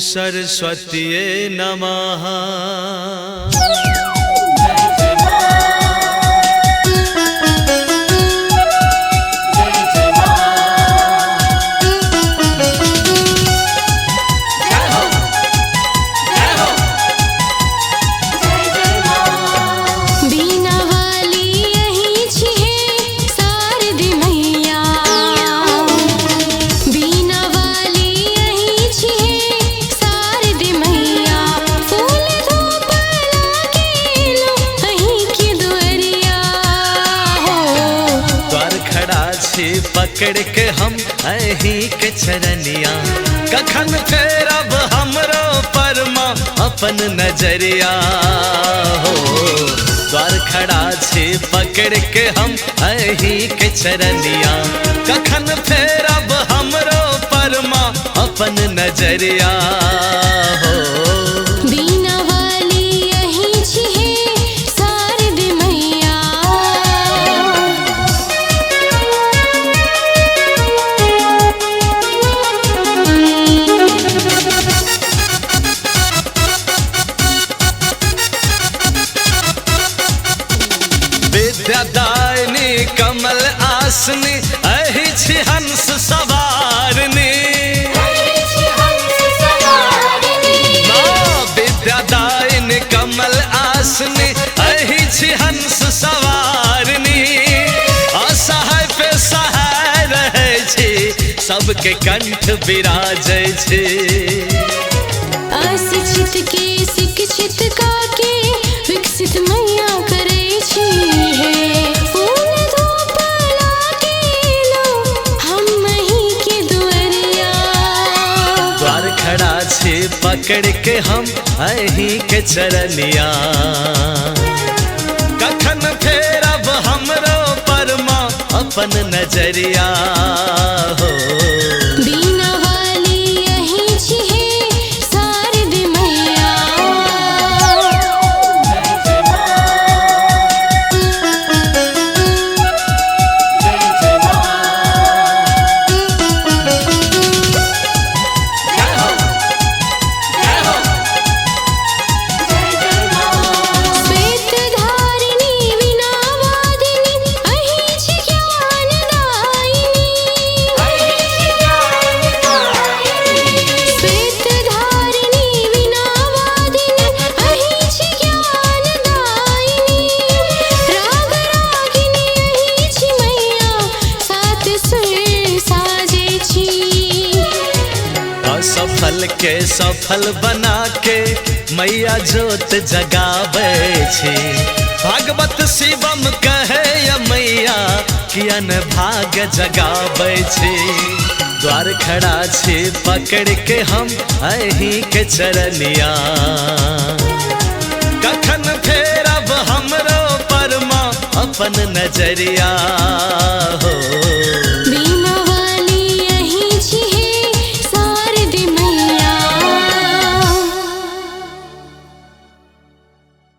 सरस्वतीये नमः। पकड़ के हम अही के चरनिया, कखन फेर अब हमरो परमा अपन नजरिया हो। द्वार खड़ा छे पकड़ के हम अही के चरनिया, कखन फेर अब हमरो परमा अपन नजरिया हो। विद्यादायिनी कमल आसनी अहि छी हंस सवारनी। विद्यादायिनी कमल आसनी अहि छी हंस सवारनी। असहाय पे सहाय रहै छी, सबके कंठ विराजै छी। अशिक्षित के शिक्षित का के विकसित मैया करे पकड़ के हम अही के चरनिया, कखन फेर अब हमरो परमा अपन नजरिया हो। असफल के सफल बना के मैया जोत जगावे छी। भागवत शिवम कहे या मैया कियन भाग जगावे छी। द्वार खड़ा छी पकड़ के हम अही के चरनिया, कखन फेर अब हमरो परमा अपन नजरिया हो।